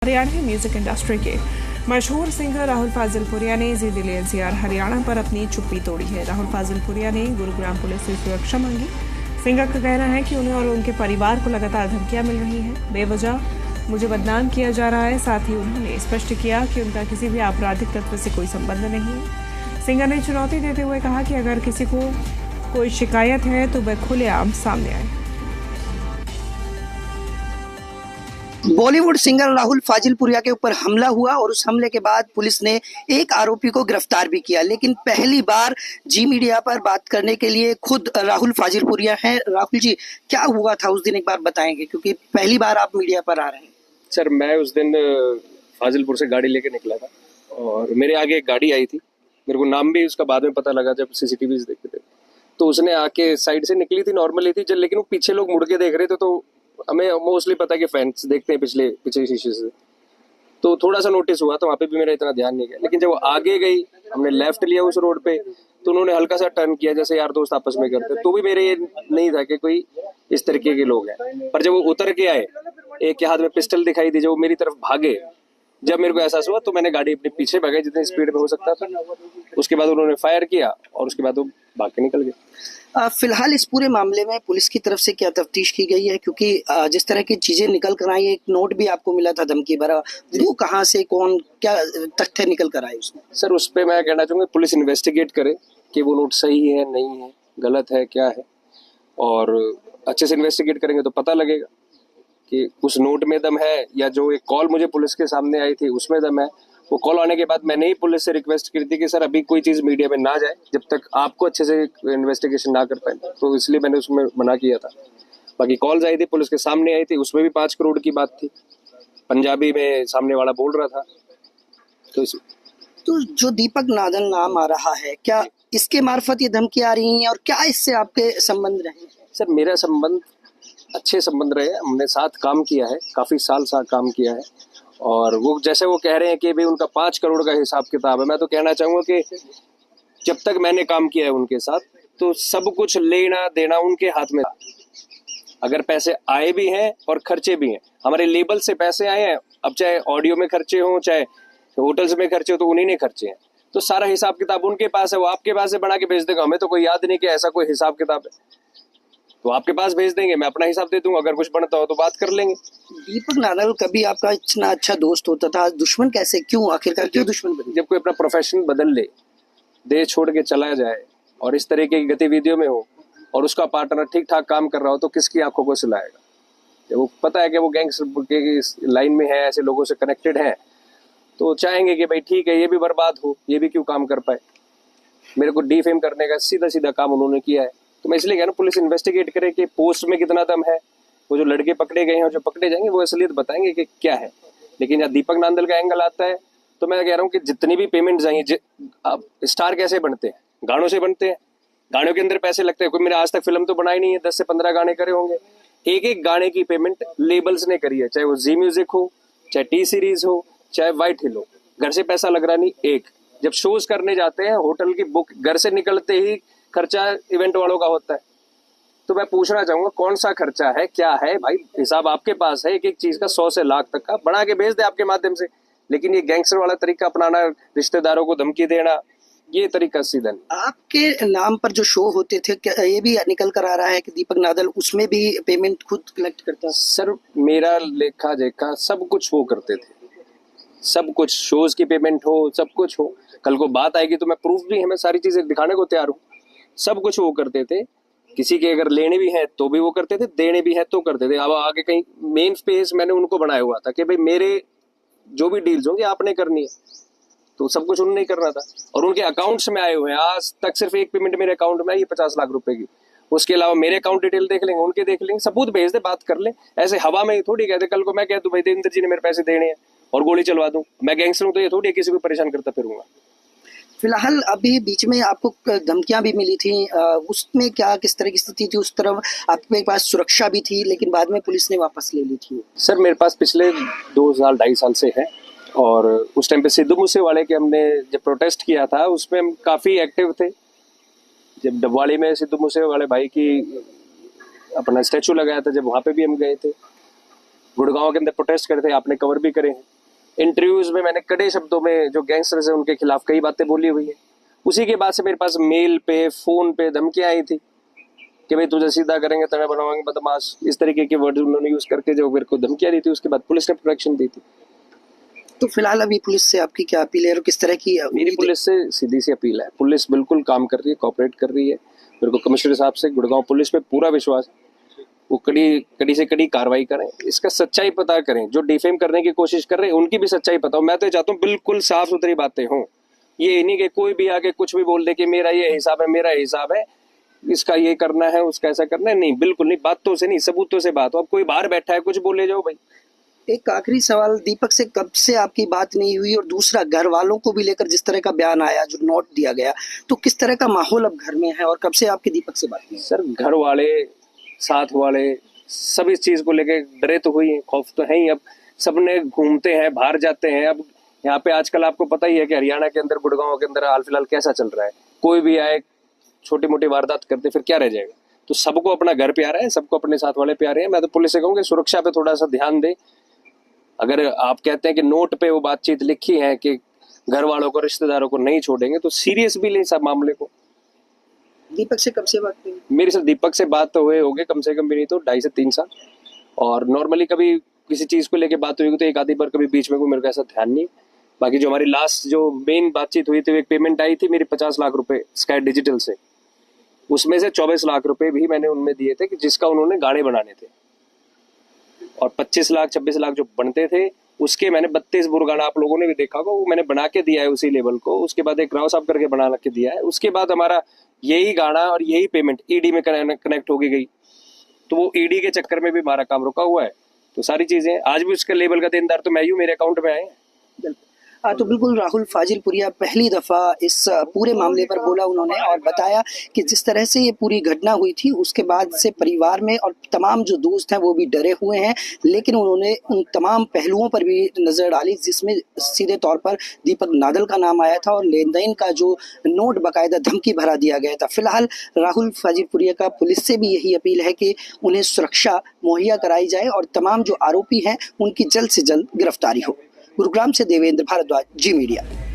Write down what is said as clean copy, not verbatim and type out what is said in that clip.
Haryanvi music industry के मशहूर singer Rahul Fazilpuria ने जी दिल्ली एनसीआर हरियाणा पर अपनी चुप्पी तोड़ी है। राहुल फाजिलपुरिया ने गुरुग्राम पुलिस से सुरक्षा मांगी। सिंगर का कहना है कि उन्हें और उनके परिवार को लगातार धमकियां मिल रही हैं। बेवजह मुझे बदनाम किया जा रहा है। साथ ही उन्होंने स्पष्ट किया कि उनका किसी भी आपराधिक तत्व से कोई संबंध नहीं है। सिंगर ने चुनौती देते हुए कहा कि अगर किसी को कोई शिकायत है तो वह खुलेआम सामने आए। बॉलीवुड सिंगर राहुल फाजिलपुरिया के ऊपर हमला हुआ और उस हमले के बाद पुलिस ने एक आरोपी को गिरफ्तार भी किया, लेकिन पहली बार जी मीडिया पर बात करने के लिए खुद राहुल फाजिलपुरिया हैं। राहुल जी, क्या हुआ था उस दिन, एक बार बताएंगे, क्योंकि पहली बार आप मीडिया पर आ रहे हैं। सर, मैं उस दिन फाजिलपुर से गाड़ी लेके निकला था और मेरे आगे एक गाड़ी आई थी। मेरे को नाम भी उसका बाद में पता लगा जब सीसीटीवी देखे थे। तो उसने आके साइड से निकली थी, नॉर्मली थी, लेकिन वो पीछे लोग मुड़ के देख रहे थे। तो हमें मोस्टली पता है कि फैंस देखते हैं पीछे शीशे से, तो थोड़ा सा नोटिस हुआ। तो वहाँ पे भी मेरा इतना ध्यान नहीं गया, लेकिन जब वो आगे गई, हमने लेफ्ट लिया उस रोड पे, तो उन्होंने हल्का सा टर्न किया जैसे यार दोस्त आपस में करते, तो भी मेरे ये नहीं था कि कोई इस तरीके के लोग हैं। पर जब वो उतर के आए, एक के हाथ में पिस्टल दिखाई दी, जब वो मेरी तरफ भागे, जब मेरे को एहसास हुआ तो मैंने गाड़ी अपने पीछे भगाई जितनी स्पीड में हो सकता था। उसके बाद उन्होंने फायर किया और उसके बाद वो भाग के निकल गए। फिलहाल इस पूरे मामले में पुलिस की तरफ से क्या तफ्तीश की गई है, क्योंकि जिस तरह की चीजें निकल कर आई, एक नोट भी आपको मिला था धमकी भरा, वो कहाँ से, कौन, क्या तथ्य निकल कर आए उसमें? सर, उस पर मैं कहना चाहूंगा पुलिस इन्वेस्टिगेट करे कि वो नोट सही है, नहीं है, गलत है, क्या है, और अच्छे से इन्वेस्टिगेट करेंगे तो पता लगेगा कि उस नोट में दम है या जो एक कॉल मुझे पुलिस के सामने आई थी उसमें दम है। वो कॉल आने के बाद मैंने ही पुलिस से रिक्वेस्ट की थी कि सर अभी कोई चीज़ मीडिया में ना जाए जब तक आपको अच्छे से इन्वेस्टिगेशन ना कर पाए, तो इसलिए मैंने उसमें मना किया था। बाकी कॉल्स आई थी, पुलिस के सामने आई थी, उसमें भी 5 करोड़ की बात थी, पंजाबी में सामने वाला बोल रहा था। तो जो दीपक नादल नाम आ रहा है, क्या इसके मार्फत ये धमकी आ रही है और क्या इससे आपके संबंध रहे? सर, मेरा संबंध अच्छे संबंध रहे, हमने साथ काम किया है, काफ़ी साल साथ काम किया है। और वो जैसे वो कह रहे हैं कि भाई उनका 5 करोड़ का हिसाब किताब है, मैं तो कहना चाहूँगा कि जब तक मैंने काम किया है उनके साथ, तो सब कुछ लेना देना उनके हाथ में। अगर पैसे आए भी हैं और खर्चे भी हैं, हमारे लेबल से पैसे आए हैं, अब चाहे ऑडियो में खर्चे हों, चाहे होटल्स में खर्चे हो, तो उन्हीं ने खर्चे हैं। तो सारा हिसाब किताब उनके पास है, वो आपके पास से बना के भेज देगा। हमें तो कोई याद नहीं कि ऐसा कोई हिसाब किताब है, तो आपके पास भेज देंगे, मैं अपना हिसाब दे दूंगा। अगर कुछ बनता हो तो बात कर लेंगे। दीपक नादल कभी आपका इतना अच्छा दोस्त होता था, दुश्मन कैसे, क्यों, आखिरकार क्यों दुश्मन बने? जब कोई अपना प्रोफेशन बदल ले, देश छोड़ के चला जाए और इस तरीके की गतिविधियों में हो और उसका पार्टनर ठीक ठाक काम कर रहा हो, तो किसकी आंखों को सुलाएगा? जब वो पता है कि वो गैंगस्टर के लाइन में है, ऐसे लोगों से कनेक्टेड है, तो चाहेंगे कि भाई ठीक है, ये भी बर्बाद हो, ये भी क्यों काम कर पाए। मेरे को डिफेम करने का सीधा सीधा काम उन्होंने किया है। तो मैं इसलिए कह रहा हूँ पुलिस इन्वेस्टिगेट करे कि पोस्ट में कितना दम है। वो जो लड़के पकड़े गए हैं और जो पकड़े जाएंगे वो असलियत बताएंगे कि क्या है। लेकिन जहाँ दीपक नांदल का एंगल आता है, तो मैं कह रहा हूँ कि जितनी भी पेमेंट्स आएंगी, अब स्टार कैसे बनते हैं? गानों से बनते हैं, गानों के अंदर पैसे लगते हैं। कोई मेरे आज तक फिल्म तो बनाई नहीं है, 10 से 15 गाने करे होंगे। एक एक गाने की पेमेंट लेबल्स ने करी है, चाहे वो जी म्यूजिक हो, चाहे टी सीरीज हो, चाहे व्हाइट हिल हो। घर से पैसा लग रहा नहीं। एक जब शोज करने जाते हैं, होटल की बुक, घर से निकलते ही खर्चा इवेंट वालों का होता है। तो मैं पूछना चाहूंगा कौन सा खर्चा है, क्या है भाई? हिसाब आपके पास है, एक एक चीज का 100 से लाख तक का बना के भेज दे आपके माध्यम से। लेकिन ये गैंगस्टर वाला तरीका अपनाना, रिश्तेदारों को धमकी देना, ये तरीका सीधा नहीं। आपके नाम पर जो शो होते थे, क्या ये भी निकल कर आ रहा है कि दीपक नादल उसमें भी पेमेंट खुद कलेक्ट करता है? सर, मेरा लेखा जोखा सब कुछ वो करते थे, सब कुछ, शोज की पेमेंट हो, सब कुछ हो। कल को बात आएगी तो मैं प्रूफ भी है, मैं सारी चीजें दिखाने को तैयार हूँ। सब कुछ वो करते थे। किसी के अगर लेने भी हैं तो भी वो करते थे, देने भी हैं तो करते थे। अब आगे कहीं मेन स्पेस मैंने उनको बनाया हुआ था कि भाई मेरे जो भी डील्स होंगे आपने करनी है, तो सब कुछ उन्होंने करना था। और उनके अकाउंट्स में आए हुए हैं, आज तक सिर्फ एक पेमेंट मेरे अकाउंट में आई है 50 लाख रुपए की। उसके अलावा मेरे अकाउंट डिटेल देख लेंगे, उनके देख लेंगे, सबूत भेज दे, बात कर ले। ऐसे हवा में थोड़ी कहते कल को मैं कह दूं भाई देवेंद्र जी ने मेरे पैसे देने हैं और गोली चलवा दूं, मैं गैंगस्टर हूं, तो ये थोड़ी किसी को परेशान करता फिरूंगा। फिलहाल अभी बीच में आपको धमकियां भी मिली थी, उसमें क्या, किस तरह की स्थिति थी? उस तरफ आपके पास सुरक्षा भी थी, लेकिन बाद में पुलिस ने वापस ले ली थी। सर, मेरे पास पिछले 2 साल 2.5 साल से है, और उस टाइम पे सिद्धू मूसेवाले के हमने जब प्रोटेस्ट किया था उसमें हम काफ़ी एक्टिव थे। जब डबवाली में सिद्धू मूसेवाले भाई की अपना स्टैचू लगाया था, जब वहाँ पे भी हम गए थे। गुड़गांव के अंदर प्रोटेस्ट करे थे, आपने कवर भी करे हैं। इंटरव्यूज में मैंने कड़े शब्दों में जो गैंगस्टर्स हैं उनके खिलाफ कई बातें बोली हुई है। उसी के बाद से मेरे पास मेल पे, फोन पे धमकियां आई थी कि भाई तुझे सीधा करेंगे, तुम्हें बनवाएंगे बदमाश, इस तरीके के वर्ड उन्होंने यूज करके जो मेरे को धमकियां दी थी। उसके बाद पुलिस ने प्रोटेक्शन दी थी। तो फिलहाल अभी पुलिस से आपकी क्या अपील है और किस तरह की मेरी पुलिस से सीधी सी अपील है, पुलिस बिल्कुल काम कर रही है, कोऑपरेट कर रही है। मेरे को कमिश्नर साहब से गुड़गांव पुलिस पे पूरा विश्वास है, वो कड़ी से कड़ी कार्रवाई करें, इसका सच्चाई पता करें। जो डिफेम करने की कोशिश कर रहे हैं उनकी भी सच्चाई पता हो। मैं तो चाहता हूँ बिल्कुल साफ सुथरी बातें हों, ये नहीं कि कोई भी आके कुछ भी बोल दे कि मेरा ये हिसाब है, मेरा हिसाब है, इसका ये करना है, उसका ऐसा करना है। नहीं, बिल्कुल नहीं, बातों से नहीं, सबूतों से बात हो। अब कोई बाहर बैठा है कुछ बोले जाओ भाई। एक आखिरी सवाल, दीपक से कब से आपकी बात नहीं हुई? और दूसरा, घर वालों को भी लेकर जिस तरह का बयान आया, जो नोट दिया गया, तो किस तरह का माहौल अब घर में है और कब से आपकी दीपक से बात नहीं? सर, घर वाले, साथ वाले सब इस चीज को लेके डरे तो हुई हैं, खौफ तो है ही। अब सबने घूमते हैं, बाहर जाते हैं। अब यहाँ पे आजकल आपको पता ही है कि हरियाणा के अंदर, गुड़गांव के अंदर हाल फिलहाल कैसा चल रहा है। कोई भी आए छोटी मोटी वारदात करते, फिर क्या रह जाएगा। तो सबको अपना घर प्यारा है, सबको अपने साथ वाले प्यारे हैं। मैं तो पुलिस से कहूँगा सुरक्षा पे थोड़ा सा ध्यान दे। अगर आप कहते हैं कि नोट पे वो बातचीत लिखी है कि घर वालों को, रिश्तेदारों को नहीं छोड़ेंगे, तो सीरियस भी लें सब मामले को। दीपक से कब से बात नहीं? मेरे से दीपक से बात तो हुए होंगे कम से कम भी नहीं तो 2.5 से 3 साल। और नॉर्मली कभी किसी चीज को लेके बात हुई तो एक आधी बार कभी बीच में कोई मेरे को ऐसा ध्यान नहीं। बाकी जो हमारी लास्ट जो मेन बातचीत हुई थी, एक पेमेंट आई थी मेरी 50 लाख रुपए स्काई डिजिटल से, उसमें से 24 लाख रुपए भी मैंने उनमें दिए थे कि जिसका उन्होंने गाने बनाने थे। और 25 लाख 26 लाख जो बनते थे उसके मैंने 32 बुरगाना, आप लोगों ने भी देखा होगा, वो मैंने बना के दिया है उसी लेवल को। उसके बाद एक राव साहब करके बना के दिया है। उसके बाद हमारा यही गाना और यही पेमेंट ईडी में कनेक्ट हो गई। तो वो ईडी के चक्कर में भी हमारा काम रुका हुआ है। तो सारी चीजें आज भी उसके लेवल का देनदार तो मैं ही हूँ, मेरे अकाउंट में आए हैं। तो बिल्कुल राहुल फाजिलपुरिया पहली दफा इस पूरे मामले पर बोला उन्होंने और बताया कि जिस तरह से ये पूरी घटना हुई थी उसके बाद से परिवार में और तमाम जो दोस्त हैं वो भी डरे हुए हैं। लेकिन उन्होंने उन तमाम पहलुओं पर भी नजर डाली जिसमें सीधे तौर पर दीपक नादल का नाम आया था और लेन देन का जो नोट बाकायदा धमकी भरा दिया गया था। फिलहाल राहुल फाजिलपुरिया का पुलिस से भी यही अपील है कि उन्हें सुरक्षा मुहैया कराई जाए और तमाम जो आरोपी हैं उनकी जल्द से जल्द गिरफ्तारी हो। गुरुग्राम से देवेंद्र भारद्वाज, जी मीडिया।